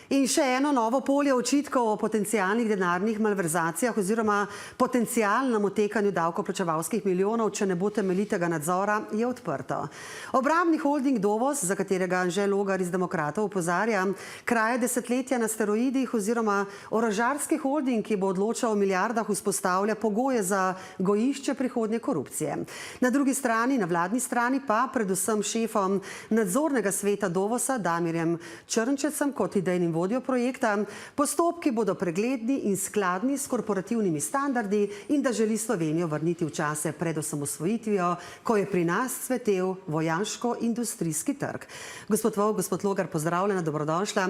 In še eno novo polje očitkov o potencijalnih denarnih malverzacijah oziroma potencijalnem otekanju davkoplačevalskih milijonov, če ne bo temeljitega nadzora, je odprto. Obrambni holding Dovoz, za katerega Anže Logar iz Demokratov opozarja, kraje desetletja na steroidih oziroma orožarski holding, ki bo odločal o milijardah, vzpostavlja pogoje za gojišče prihodnje korupcije. Na drugi strani, na vladni strani pa predvsem šefom nadzornega sveta Dovoza Damirjem Črnčecem kot idejnim vodjo projekta, postopki bodo pregledni in skladni s korporativnimi standardi in da želi Slovenijo vrniti v čase pred osamosvojitvijo, ko je pri nas cvetel vojaško-industrijski trg. Gospod Vovk, gospod Logar, pozdravljena, dobrodošla.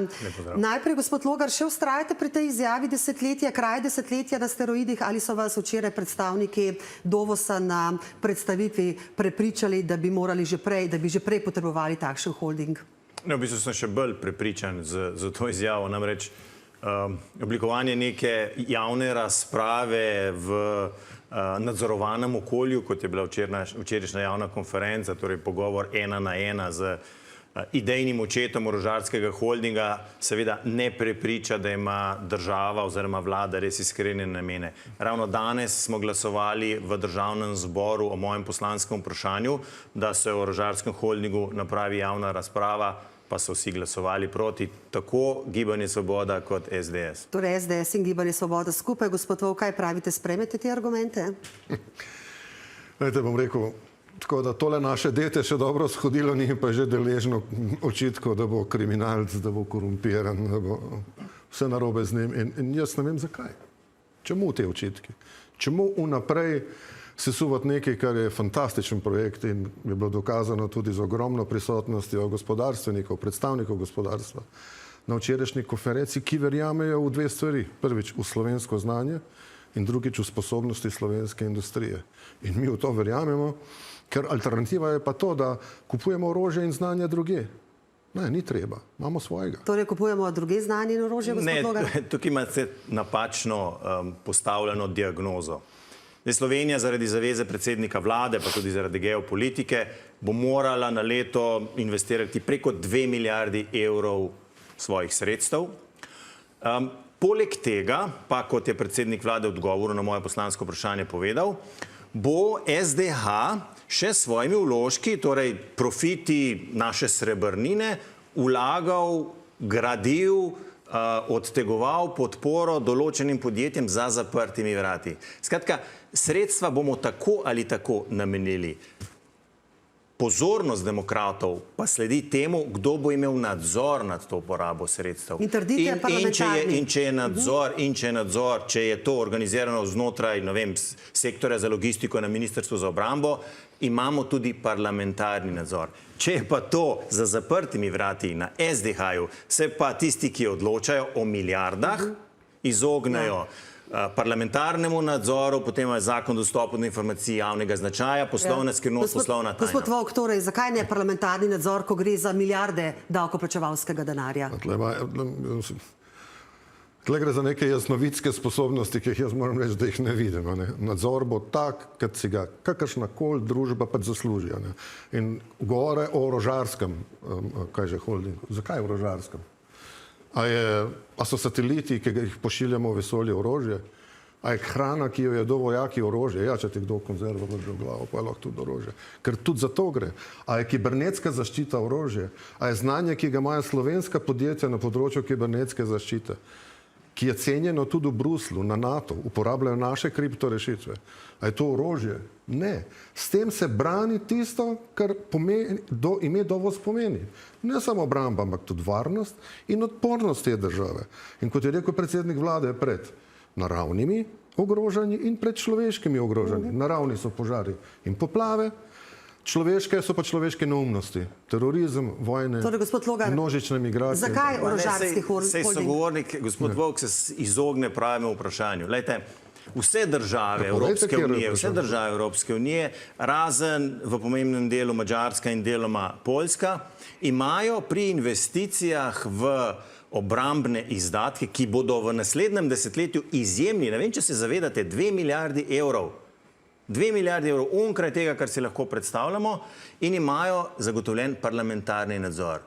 Najprej, gospod Logar, še vztrajate pri tej izjavi kraj desetletja na steroidih, ali so vas včeraj predstavniki Dovoza na predstavitvi prepričali, da bi že prej potrebovali takšen holding? V bistvu sem še bolj prepričan za to izjavo, namreč oblikovanje neke javne razprave v nadzorovanem okolju, kot je bila včerajšnja javna konferenca, torej pogovor 1 na 1 z idejnim očetom orožarskega holdinga, seveda ne prepriča, da ima država oziroma vlada res iskrene namene. Ravno danes smo glasovali v državnem zboru o mojem poslanskem vprašanju, da se o orožarskem holdingu napravi javna razprava, pa so vsi glasovali proti, tako Gibanje Svoboda kot SDS. Torej SDS in Gibanje Svoboda skupaj. Gospod Vovk, kaj pravite, sprejmete te argumente? Glejte, bom rekel, tako da tole naše dete še dobro shodilo, ni pa že deležno očitkov, da bo kriminalc, da bo korumpiran, da bo vse narobe z njim. In jaz ne vem zakaj. Čemu te očitki? Čemu vnaprej sesuvati nekaj, kar je fantastičen projekt in je bilo dokazano tudi z ogromno prisotnostjo gospodarstvenikov, predstavnikov gospodarstva na včerajšnji konferenci, ki verjamejo v dve stvari. Prvič v slovensko znanje in drugič v sposobnosti slovenske industrije. In mi v to verjamemo, ker alternativa je pa to, da kupujemo orožje in znanje drugje. Ne, ni treba. Imamo svojega. Torej kupujemo drugje znanje in orožje, gospod Logar? Ne, tukaj imate napačno postavljeno diagnozo. Slovenija zaradi zaveze predsednika vlade, pa tudi zaradi geopolitike, bo morala na leto investirati preko 2 milijardi evrov svojih sredstev. Poleg tega, pa kot je predsednik vlade v odgovoru na moje poslansko vprašanje povedal, bo SDH še s svojimi vložki, torej profiti naše srebrnine, vlagal, gradil, odtegoval podporo določenim podjetjem za zaprtimi vrati. Skratka, sredstva bomo tako ali tako namenili. Pozornost demokratov pa sledi temu, kdo bo imel nadzor nad to porabo sredstev. In trdite parlamentarni. In če je nadzor, če je to organizirano znotraj, ne vem, sektorja za logistiko na Ministrstvu za obrambo, imamo tudi parlamentarni nadzor. Če je pa to za zaprtimi vrati na SDH-ju, se pa tisti, ki odločajo o milijardah, izognejo parlamentarnemu nadzoru, potem je zakon o dostopu do informacij javnega značaja, poslovna skrivnost, poslovna tajna. Gospod Vovk, torej, zakaj ne parlamentarni nadzor, ko gre za milijarde davkoplačevalskega denarja? Tle gre za neke jasnovidske sposobnosti, ki jih jaz moram reči, da jih ne vidim. Nadzor bo tak, kad si ga kakršnakoli družba pač zasluži. In govore o orožarskem, kaj že holdingu, zakaj orožarskem? A so sateliti, ki jih pošiljamo v vesolje, orožje? A je hrana, ki jo jedo vojaki, orožje? Ja, če ti kdo konzervo vrže v glavo, pa je lahko tudi orožje. Ker tudi za to gre. A je kibernetska zaščita orožje? A je znanje, ki ga imajo slovenska podjetja na področju kibernetske zaščite, ki je cenjeno tudi v Bruslu, na NATO, uporabljajo naše kriptorešitve. A je to orožje? Ne. S tem se brani tisto, kar ime Dovoz pomeni. Ne samo obramba, ampak tudi varnost in odpornost te države. In kot je rekel predsednik vlade, pred naravnimi ogrožanji in pred človeškimi ogrožanji. Naravni so požari in poplave, človeške so pa človeške neumnosti. Terorizem, vojne, množične migracije. Zakaj orožarski holding? Sej sogovornik, gospod Vovk, se izogne pravemu vprašanju. Lejte, vse države Evropske unije, razen v pomembnem delu Madžarska in deloma Poljska, imajo pri investicijah v obrambne izdatke, ki bodo v naslednjem desetletju izjemni, ne vem, če se zavedate, 2 milijardi evrov. 2 milijardi evrov onkraj tega, kar si lahko predstavljamo, in imajo zagotovljen parlamentarni nadzor.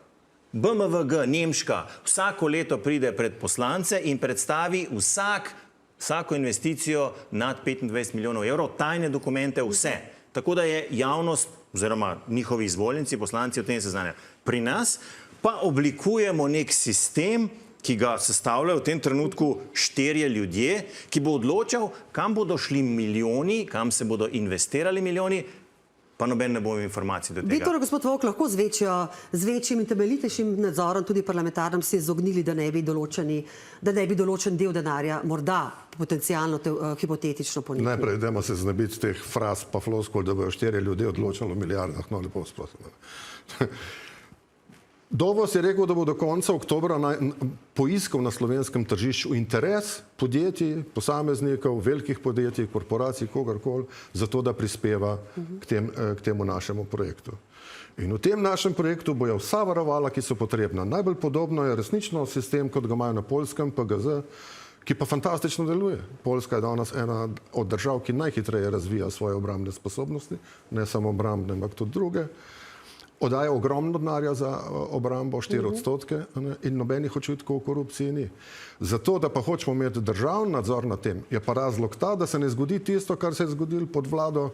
BMWG, Nemška, vsako leto pride pred poslance in predstavi vsako investicijo nad 25 milijonov evrov, tajne dokumente, vse. Tako da je javnost oziroma njihovi izvoljenci, poslanci o tem seznanjajo. Pri nas pa oblikujemo nek sistem, ki ga sestavljajo v tem trenutku 4 ljudje, ki bo odločal, kam bodo šli milijoni, kam se bodo investirali milijoni, pa noben ne bo imel informacij do tega. Vi torej, gospod Vovk, lahko z večjim in temeljitejšim nadzorom, tudi parlamentarnem, se izognili, da ne bi določen del denarja morda potencialno, hipotetično poniknil. Najprej, dajmo se znebiti teh fraz pa floskul, da bojo 4 ljudje odločali o milijardah, no lepo sprosim. Dovos je rekel, da bo do konca oktobra poiskal na slovenskem tržišču interes podjetij, posameznikov, velikih podjetij, korporacij, kogarkoli, za to, da prispeva k temu našemu projektu. In v tem našem projektu bojo vsa varovala, ki so potrebna. Najbolj podobno je resnično sistem, kot ga imajo na Poljskem, PGZ, ki pa fantastično deluje. Poljska je danes ena od držav, ki najhitreje razvija svoje obrambne sposobnosti, ne samo obrambne, ampak tudi druge. Oddaja ogromno denarja za obrambo, 4%, in nobenih očitkov o korupciji ni. Zato, da pa hočemo imeti državni nadzor nad tem, je pa razlog ta, da se ne zgodi tisto, kar se je zgodilo pod vlado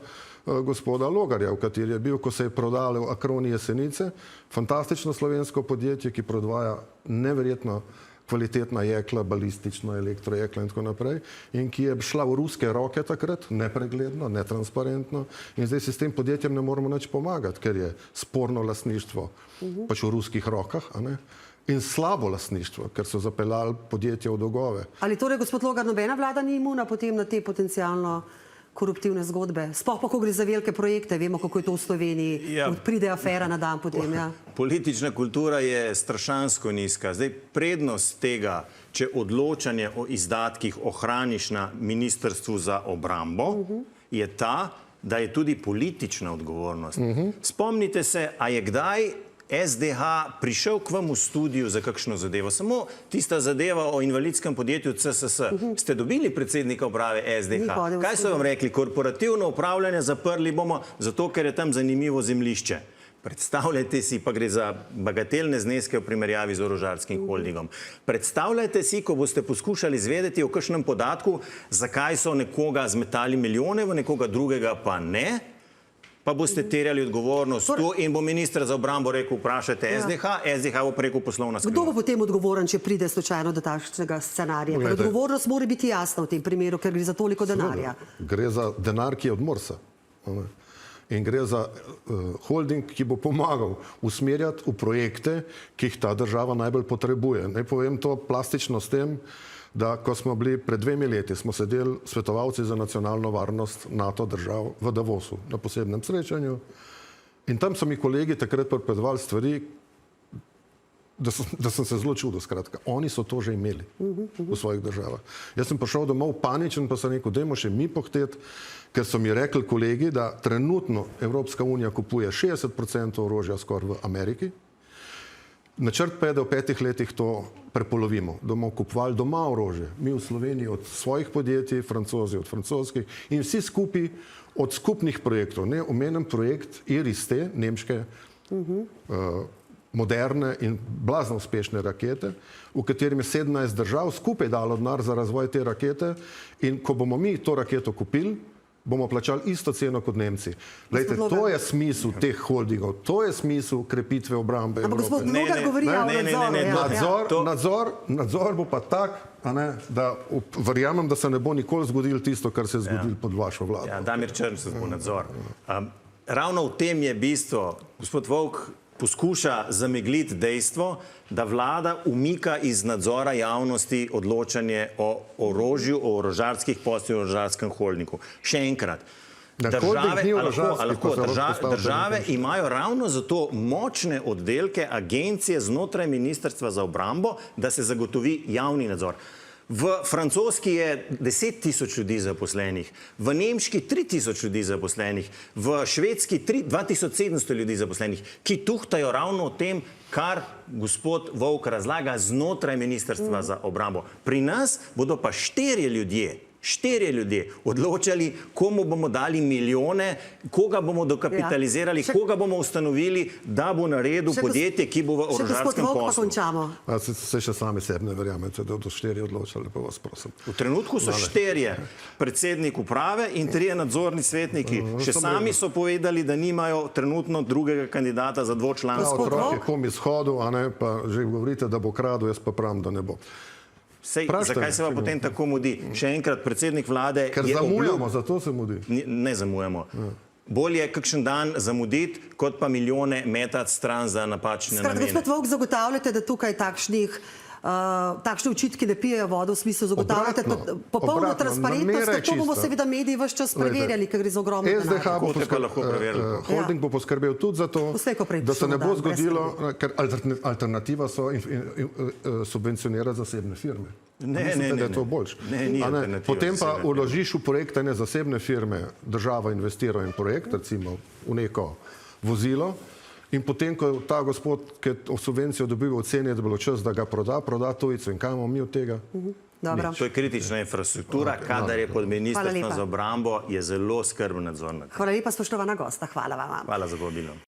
gospoda Logarja, v kateri je bil, ko se je prodalo Akroni Jesenice, fantastično slovensko podjetje, ki prodaja neverjetno kvalitetna jekla, balistično elektrojekla in tako naprej, in ki je šla v ruske roke takrat, nepregledno, netransparentno, in zdaj se s tem podjetjem ne moremo nič pomagati, ker je sporno lastništvo pač v ruskih rokah, a ne? In slabo lastništvo, ker so zapeljali podjetje v dolgove. Ali torej, gospod Logar, nobena vlada ni imuna potem na te potencialno koruptivne zgodbe? Sploh pa, ko gre za velike projekte, vemo, kako je to v Sloveniji, pride afera na dan potem, ja. Politična kultura je strašansko nizka. Zdaj, prednost tega, če odločanje o izdatkih ohraniš na Ministrstvu za obrambo, je ta, da je tudi politična odgovornost. Spomnite se, a je kdaj SDH prišel k vam v studiu za kakšno zadevo? Samo tista zadeva o invalidskem podjetju CSS. Ste dobili predsednika uprave SDH? Kaj so vam rekli? Korporativno upravljanje zaprli bomo, zato ker je tam zanimivo zemljišče. Predstavljajte si, pa gre za bagatelne zneske v primerjavi z orožarskim holdingom. Predstavljajte si, ko boste poskušali izvedeti o kakšnem podatku, zakaj so nekoga zmetali milijone, v nekoga drugega pa ne, pa boste terjali odgovornost tu in bo minister za obrambo rekel, vprašajte SDH bo rekel poslovna skrivnost. Kdo bo potem odgovoren, če pride slučajno do takšnega scenarija? Odgovornost mora biti jasna v tem primeru, ker gre za toliko denarja. Gre za denar, ki je od Morsa. In gre za holding, ki bo pomagal usmerjati v projekte, ki jih ta država najbolj potrebuje. Naj povem to plastično s tem, da ko smo bili pred 2 leti, smo sedeli svetovalci za nacionalno varnost NATO držav v Davosu na posebnem srečanju in tam so mi kolegi takrat pripovedovali stvari, da sem se zelo čudil, skratka. Oni so to že imeli v svojih državah. Jaz sem prišel domov paničen, pa sem rekel, dajmo še mi pohteti, ker so mi rekli kolegi, da trenutno Evropska unija kupuje 60% orožja skoraj v Ameriki. Načrt pa je, da v 5 letih to prepolovimo, da bomo kupovali doma orožje. Mi v Sloveniji od svojih podjetij, Francozi od francoskih in vsi skupaj od skupnih projektov. Ne omenem projekt IRIS-T, nemške moderne in blazno uspešne rakete, v katerem je 17 držav skupaj dalo denar za razvoj te rakete in ko bomo mi to raketo kupili, bomo plačali isto ceno kot Nemci. Glejte, to je smisel teh holdingov, to je smisel krepitve obrambe Evrope. Ampak gospod Logar govori o nadzoru. Nadzor bo pa tak, da verjamem, da se ne bo nikoli zgodilo tisto, kar se je zgodilo pod vašo vlado. Ja, Damir Črnčec bo nadzor. Ravno v tem je bistvo. Gospod Vovk poskuša zamegliti dejstvo, da vlada umika iz nadzora javnosti odločanje o orožju, o orožarskih poslih, o orožarskem holdingu. Še enkrat, države imajo ravno zato močne oddelke, agencije znotraj Ministrstva za obrambo, da se zagotovi javni nadzor. V francoski je 10 000 ljudi zaposlenih, v nemški 3 000 ljudi zaposlenih, v švedski 2700 ljudi zaposlenih, ki tuhtajo ravno o tem, kar gospod Vovk razlaga znotraj Ministrstva za obrambo. Pri nas bodo pa 4 ljudje štirje ljudje odločali, komu bomo dali milijone, koga bomo dokapitalizirali, koga bomo ustanovili, da bo naredil podjetje, ki bo v orožarskem poslu. Se še sami sebi ne verjamete, da bodo štirje odločali, pa vas prosim. V trenutku so štirje, predsednik uprave in trije nadzorni svetniki. Še sami so povedali, da nimajo trenutno drugega kandidata za dvočlansko. Otrok je kom izhodu, a ne, pa že govorite, da bo kradel, jaz pa pravim, da ne bo. Zakaj se pa potem tako mudi? Še enkrat, predsednik vlade je Ker zamujamo, zato se mudi. Ne zamujamo. Bolje kakšen dan zamuditi, kot pa milijone metati stran za napačne namene. Gospod Volk, zagotavljate, da tukaj takšni očitki ne pijejo vodo, v smislu zagotavljate popolno transparentnost, ker to bomo seveda mediji ves čas preverjali, ker gre za ogromno denarja. Holding bo poskrbel tudi za to, da se ne bo zgodilo, ker alternativa so subvencionirati zasebne firme. Ne, da je to boljše. Potem pa vložiš v projekte ne zasebne firme, država investira in projekt, recimo v neko vozilo, in potem, ko ta gospod, ki subvencijo dobiva, oceni, da bi bilo čas, da ga proda tujcu, in kaj imamo mi od tega? To je kritična infrastruktura, kadar je pod ministrstvom za obrambo, je zelo skrben nadzor. Hvala lepa, spoštovana gosta. Hvala vam. Hvala za povabilo.